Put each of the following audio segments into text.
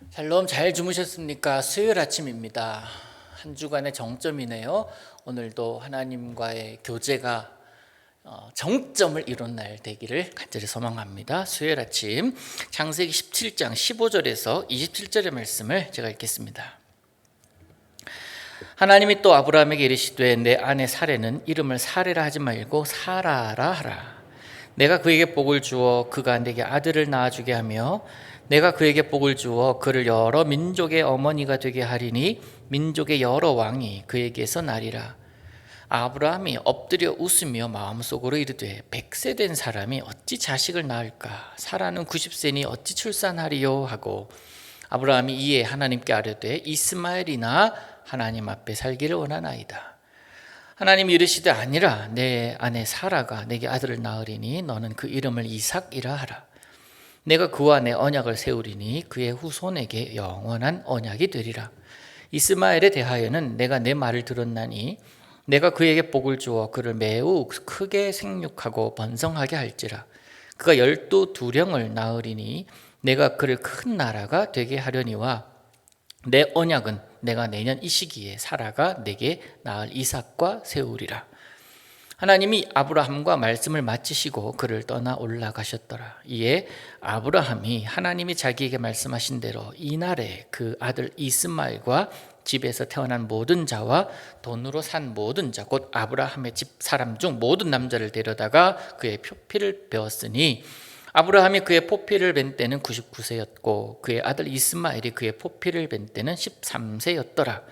샬롬, 잘 주무셨습니까? 수요일 아침입니다. 한 주간의 정점이네요. 오늘도 하나님과의 교제가 정점을 이룬 날 되기를 간절히 소망합니다. 수요일 아침 창세기 17장 15절에서 27절의 말씀을 제가 읽겠습니다. 하나님이 또 아브라함에게 이르시되 내 아내 사레는 이름을 사레라 하지 말고 사라라 하라. 내가 그에게 복을 주어 그가 내게 아들을 낳아주게 하며 내가 그에게 복을 주어 그를 여러 민족의 어머니가 되게 하리니 민족의 여러 왕이 그에게서 나리라. 아브라함이 엎드려 웃으며 마음속으로 이르되 100세 된 사람이 어찌 자식을 낳을까? 사라는 90세니 어찌 출산하리요? 하고 아브라함이 이에 하나님께 아뢰되 이스마엘이나 하나님 앞에 살기를 원하나이다. 하나님이 이르시되 아니라 내 아내 사라가 내게 아들을 낳으리니 너는 그 이름을 이삭이라 하라. 내가 그와 내 언약을 세우리니 그의 후손에게 영원한 언약이 되리라. 이스마엘에 대하여는 내가 내 말을 들었나니 내가 그에게 복을 주어 그를 매우 크게 생육하고 번성하게 할지라. 그가 12두령을 낳으리니 내가 그를 큰 나라가 되게 하려니와 내 언약은 내가 내년 이 시기에 사라가 내게 낳을 이삭과 세우리라. 하나님이 아브라함과 말씀을 마치시고 그를 떠나 올라가셨더라. 이에 아브라함이 하나님이 자기에게 말씀하신 대로 이날에 그 아들 이스마엘과 집에서 태어난 모든 자와 돈으로 산 모든 자 곧 아브라함의 집 사람 중 모든 남자를 데려다가 그의 표피를 베었으니 아브라함이 그의 포피를 벤 때는 99세였고 그의 아들 이스마엘이 그의 포피를 벤 때는 13세였더라.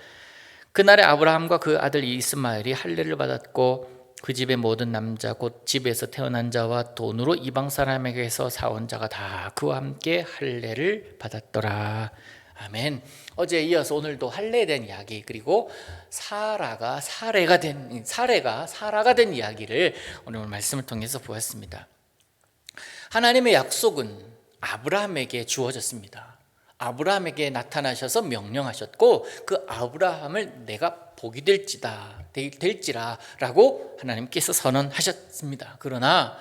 그날에 아브라함과 그 아들 이스마엘이 할례를 받았고 그 집의 모든 남자 곧 집에서 태어난 자와 돈으로 이방 사람에게서 사온 자가 다 그와 함께 할례를 받았더라. 아멘. 어제에 이어서 오늘도 할례에 대한 이야기 그리고 사라가 사라가 된 이야기를 오늘 말씀을 통해서 보았습니다. 하나님의 약속은 아브라함에게 주어졌습니다. 아브라함에게 나타나셔서 명령하셨고 그 아브라함을 내가 복이 될지라라고 하나님께서 선언하셨습니다. 그러나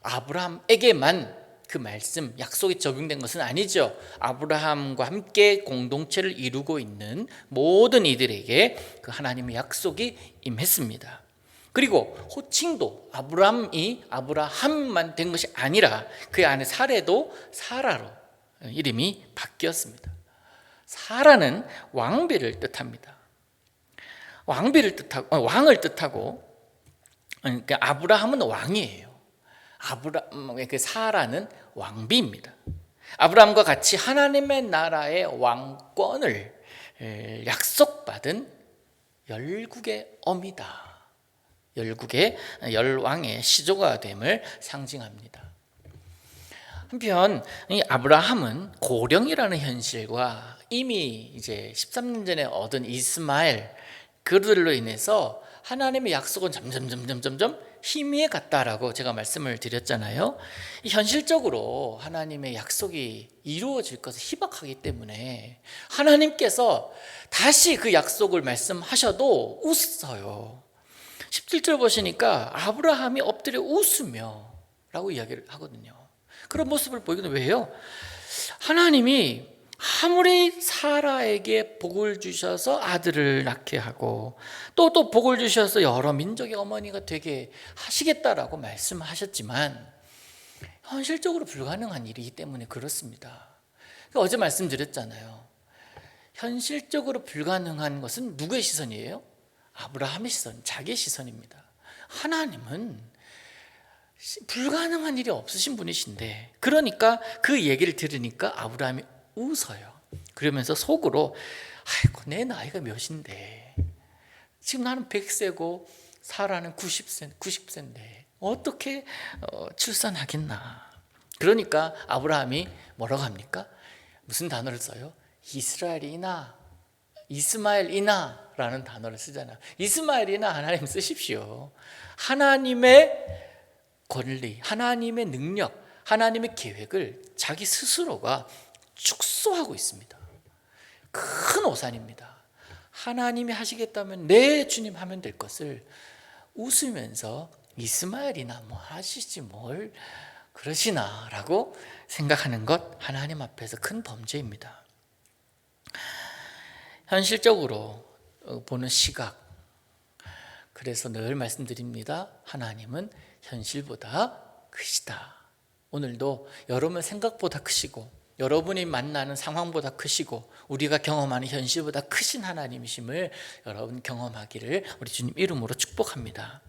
아브라함에게만 그 말씀, 약속이 적용된 것은 아니죠. 아브라함과 함께 공동체를 이루고 있는 모든 이들에게 그 하나님의 약속이 임했습니다. 그리고 호칭도 아브라함만 된 것이 아니라 그의 아내 사레도 사라로 이름이 바뀌었습니다. 사라는 왕비를 뜻합니다. 왕을 뜻하고 그러니까 아브라함은 왕이에요. 그 사라는 왕비입니다. 아브라함과 같이 하나님의 나라의 왕권을 약속받은 열국의 어미다. 열국의 열왕의 시조가 됨을 상징합니다. 한편 이 아브라함은 고령이라는 현실과 이미 이제 13년 전에 얻은 이스마엘 그들로 인해서 하나님의 약속은 점점 희미해 갔다라고 제가 말씀을 드렸잖아요. 현실적으로 하나님의 약속이 이루어질 것을 희박하기 때문에 하나님께서 다시 그 약속을 말씀하셔도 웃어요. 17절 보시니까 아브라함이 엎드려 웃으며 라고 이야기를 하거든요. 그런 모습을 보이거든요. 왜요? 하나님이 아무리 사라에게 복을 주셔서 아들을 낳게 하고 또 복을 주셔서 여러 민족의 어머니가 되게 하시겠다라고 말씀하셨지만 현실적으로 불가능한 일이기 때문에 그렇습니다. 어제 말씀드렸잖아요. 현실적으로 불가능한 것은 누구의 시선이에요? 아브라함의 시선, 자기의 시선입니다. 하나님은 불가능한 일이 없으신 분이신데 그러니까 그 얘기를 들으니까 아브라함이 웃어요. 그러면서 속으로 아이고 내 나이가 몇인데 지금 나는 100세고 사라는 90세인데 어떻게 출산하겠나. 그러니까 아브라함이 뭐라고 합니까? 무슨 단어를 써요? 이스마엘이나 라는 단어를 쓰잖아요. 이스마엘이나 하나님 쓰십시오. 하나님의 권리, 하나님의 능력, 하나님의 계획을 자기 스스로가 축소하고 있습니다. 큰 오산입니다. 하나님이 하시겠다면 네 주님 하면 될 것을 웃으면서 이스마엘이나 뭐 하시지 뭘 그러시나 라고 생각하는 것 하나님 앞에서 큰 범죄입니다. 현실적으로 보는 시각. 그래서 늘 말씀드립니다. 하나님은 현실보다 크시다. 오늘도 여러분 생각보다 크시고 여러분이 만나는 상황보다 크시고 우리가 경험하는 현실보다 크신 하나님이심을 여러분 경험하기를 우리 주님 이름으로 축복합니다.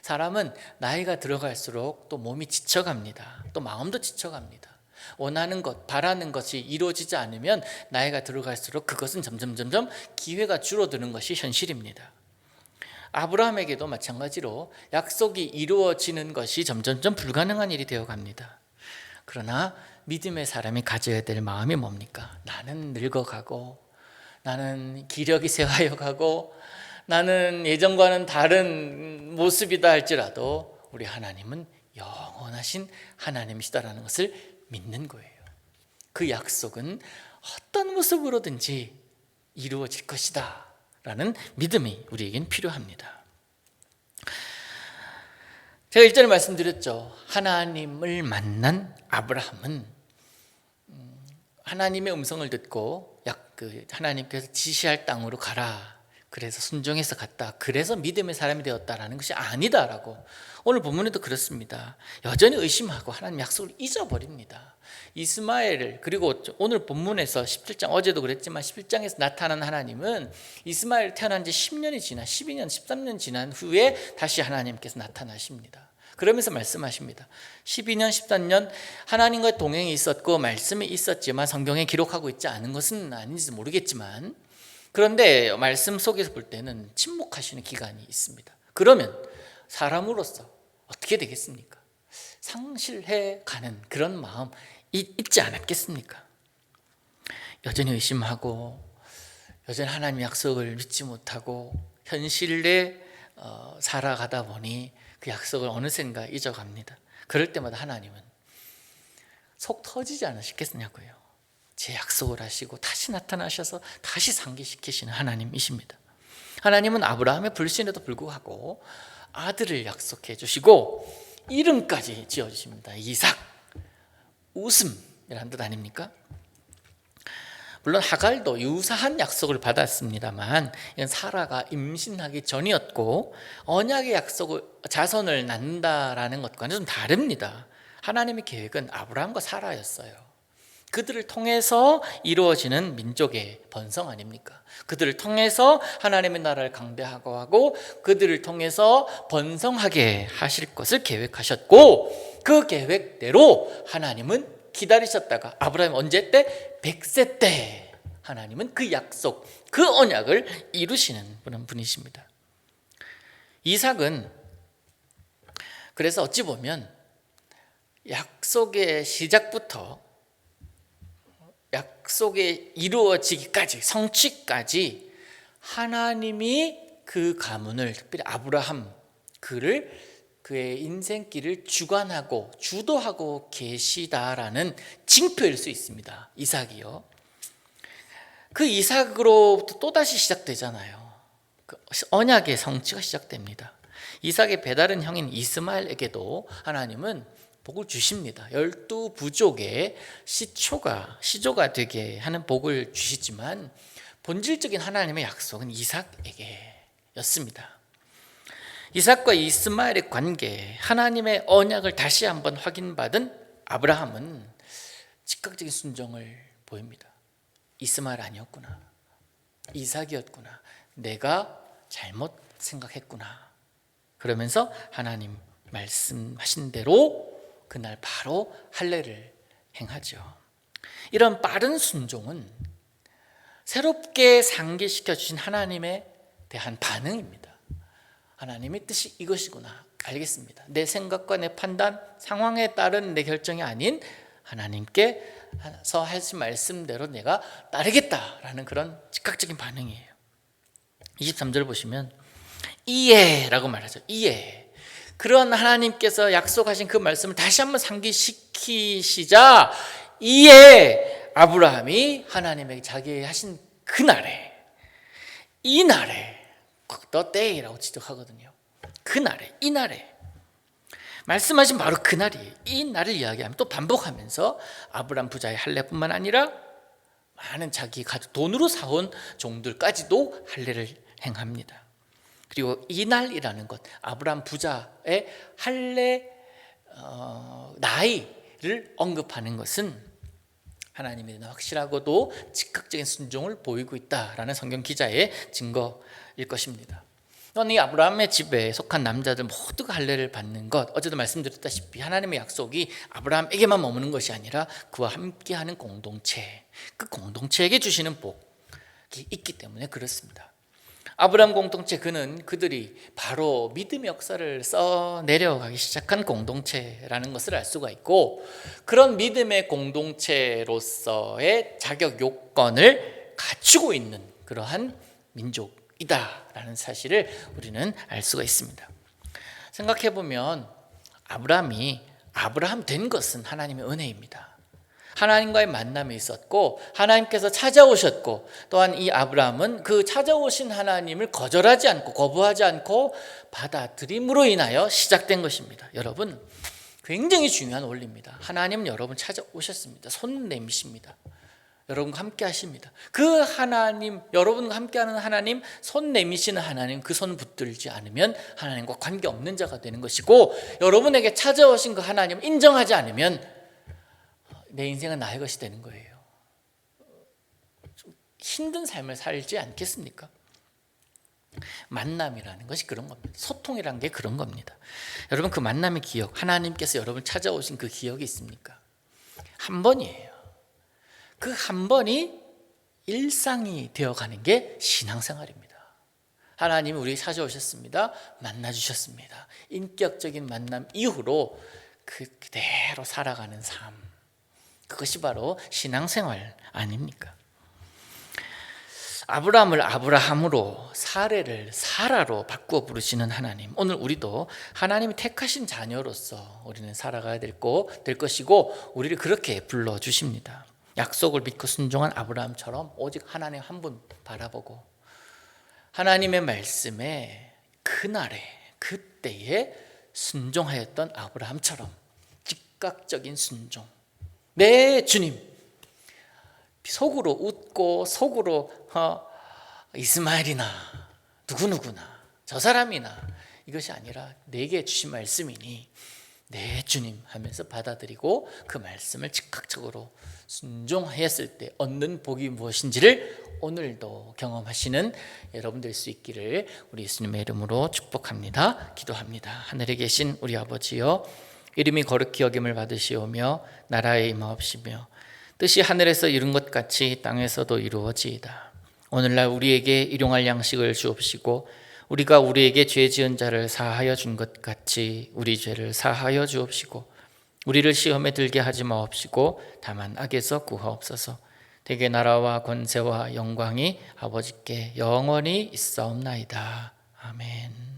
사람은 나이가 들어갈수록 또 몸이 지쳐갑니다. 또 마음도 지쳐갑니다. 원하는 것, 바라는 것이 이루어지지 않으면 나이가 들어갈수록 그것은 점점 기회가 줄어드는 것이 현실입니다. 아브라함에게도 마찬가지로 약속이 이루어지는 것이 점점 불가능한 일이 되어갑니다. 그러나 믿음의 사람이 가져야 될 마음이 뭡니까? 나는 늙어가고 나는 기력이 쇠하여가고 나는 예전과는 다른 모습이다 할지라도 우리 하나님은 영원하신 하나님이시다라는 것을 믿는 거예요. 그 약속은 어떤 모습으로든지 이루어질 것이다 라는 믿음이 우리에겐 필요합니다. 제가 일전에 말씀드렸죠. 하나님을 만난 아브라함은 하나님의 음성을 듣고 하나님께서 지시할 땅으로 가라. 그래서 순종해서 갔다. 그래서 믿음의 사람이 되었다라는 것이 아니다라고 오늘 본문에도 그렇습니다. 여전히 의심하고 하나님 약속을 잊어버립니다. 이스마엘을, 그리고 오늘 본문에서 17장, 어제도 그랬지만 17장에서 나타난 하나님은 이스마엘 태어난 지 10년이 지나 12년, 13년 지난 후에 다시 하나님께서 나타나십니다. 그러면서 말씀하십니다. 12년, 13년 하나님과 동행이 있었고 말씀이 있었지만 성경에 기록하고 있지 않은 것은 아닌지 모르겠지만, 그런데 말씀 속에서 볼 때는 침묵하시는 기간이 있습니다. 그러면 사람으로서 어떻게 되겠습니까? 상실해 가는 그런 마음 있지 않았겠습니까? 여전히 의심하고 여전히 하나님의 약속을 믿지 못하고 현실에 살아가다 보니 그 약속을 어느샌가 잊어갑니다. 그럴 때마다 하나님은 속 터지지 않으시겠냐고요. 제 약속을 하시고 다시 나타나셔서 다시 상기시키시는 하나님이십니다. 하나님은 아브라함의 불신에도 불구하고 아들을 약속해 주시고 이름까지 지어주십니다. 이삭, 웃음이라는 뜻 아닙니까? 물론 하갈도 유사한 약속을 받았습니다만 이건 사라가 임신하기 전이었고 언약의 약속을, 자손을 낳는다라는 것과는 좀 다릅니다. 하나님의 계획은 아브라함과 사라였어요. 그들을 통해서 이루어지는 민족의 번성 아닙니까? 그들을 통해서 하나님의 나라를 강대하고 하고 그들을 통해서 번성하게 하실 것을 계획하셨고, 그 계획대로 하나님은 기다리셨다가 아브라함이 언제 때? 100세 때 하나님은 그 약속, 그 언약을 이루시는 그런 분이십니다. 이삭은 그래서 어찌 보면 약속의 시작부터 약속이 이루어지기까지, 성취까지 하나님이 그 가문을, 특별히 아브라함, 그의 인생길을 주관하고 주도하고 계시다라는 징표일 수 있습니다. 이삭이요. 그 이삭으로부터 또다시 시작되잖아요. 그 언약의 성취가 시작됩니다. 이삭의 배다른 형인 이스마엘에게도 하나님은 복을 주십니다. 12부족의 시조가 되게 하는 복을 주시지만 본질적인 하나님의 약속은 이삭에게였습니다. 이삭과 이스마엘의 관계, 하나님의 언약을 다시 한번 확인받은 아브라함은 즉각적인 순종을 보입니다. 이스마엘 아니었구나, 이삭이었구나, 내가 잘못 생각했구나. 그러면서 하나님 말씀하신 대로 그날 바로 할례를 행하죠. 이런 빠른 순종은 새롭게 상기시켜 주신 하나님에 대한 반응입니다. 하나님의 뜻이 이것이구나, 알겠습니다. 내 생각과 내 판단, 상황에 따른 내 결정이 아닌 하나님께서 하신 말씀대로 내가 따르겠다라는 그런 즉각적인 반응이에요. 23절 보시면 이해라고 말하죠. 이해. 그런 하나님께서 약속하신 그 말씀을 다시 한번 상기시키시자 이에 아브라함이 하나님에게 자기 하신 그날에, 이날에, the day라고 지적하거든요. 그날에, 이날에 말씀하신 바로 그날이에요. 이 날을 이야기하면 또 반복하면서 아브라함 부자의 할례뿐만 아니라 많은 자기 가족 돈으로 사온 종들까지도 할례를 행합니다. 그리고 이날이라는 것, 아브라함 부자의 할례 나이를 언급하는 것은 하나님에 대한 확실하고도 즉각적인 순종을 보이고 있다라는 성경 기자의 증거일 것입니다. 또한 이 아브라함의 집에 속한 남자들 모두가 할례를 받는 것, 어제도 말씀드렸다시피 하나님의 약속이 아브라함에게만 머무는 것이 아니라 그와 함께하는 공동체, 그 공동체에게 주시는 복이 있기 때문에 그렇습니다. 아브라함 공동체, 그들이 바로 믿음의 역사를 써 내려가기 시작한 공동체라는 것을 알 수가 있고, 그런 믿음의 공동체로서의 자격 요건을 갖추고 있는 그러한 민족이다라는 사실을 우리는 알 수가 있습니다. 생각해보면 아브라함이 아브라함 된 것은 하나님의 은혜입니다. 하나님과의 만남이 있었고 하나님께서 찾아오셨고, 또한 이 아브라함은 그 찾아오신 하나님을 거절하지 않고 거부하지 않고 받아들임으로 인하여 시작된 것입니다. 여러분, 굉장히 중요한 원리입니다. 하나님은 여러분 찾아오셨습니다. 손 내미십니다. 여러분과 함께 하십니다. 그 하나님, 여러분과 함께하는 하나님, 손 내미시는 하나님, 그 손 붙들지 않으면 하나님과 관계없는 자가 되는 것이고, 여러분에게 찾아오신 그 하나님을 인정하지 않으면 내 인생은 나의 것이 되는 거예요. 좀 힘든 삶을 살지 않겠습니까? 만남이라는 것이 그런 겁니다. 소통이라는 게 그런 겁니다. 여러분, 그 만남의 기억, 하나님께서 여러분 찾아오신 그 기억이 있습니까? 한 번이에요. 그 한 번이 일상이 되어가는 게 신앙생활입니다. 하나님이 우리 찾아오셨습니다. 만나주셨습니다. 인격적인 만남 이후로 그대로 살아가는 삶, 그것이 바로 신앙생활 아닙니까? 아브라함을 아브라함으로, 사례를 사라로 바꾸어 부르시는 하나님, 오늘 우리도 하나님이 택하신 자녀로서 우리는 살아가야 될 것이고 우리를 그렇게 불러주십니다. 약속을 믿고 순종한 아브라함처럼 오직 하나님 한 분 바라보고 하나님의 말씀에 그날에 그때에 순종하였던 아브라함처럼 즉각적인 순종, 네 주님, 속으로 웃고 속으로 이스마엘이나 누구누구나 저 사람이나 이것이 아니라 내게 주신 말씀이니 네 주님 하면서 받아들이고 그 말씀을 즉각적으로 순종하였을 때 얻는 복이 무엇인지를 오늘도 경험하시는 여러분 될 수 있기를 우리 예수님의 이름으로 축복합니다. 기도합니다. 하늘에 계신 우리 아버지여, 이름이 거룩히 여김을 받으시오며 나라에 임하옵시며 뜻이 하늘에서 이룬 것 같이 땅에서도 이루어지이다. 오늘날 우리에게 일용할 양식을 주옵시고 우리가 우리에게 죄 지은 자를 사하여 준 것 같이 우리 죄를 사하여 주옵시고 우리를 시험에 들게 하지 마옵시고 다만 악에서 구하옵소서. 대개 나라와 권세와 영광이 아버지께 영원히 있사옵나이다. 아멘.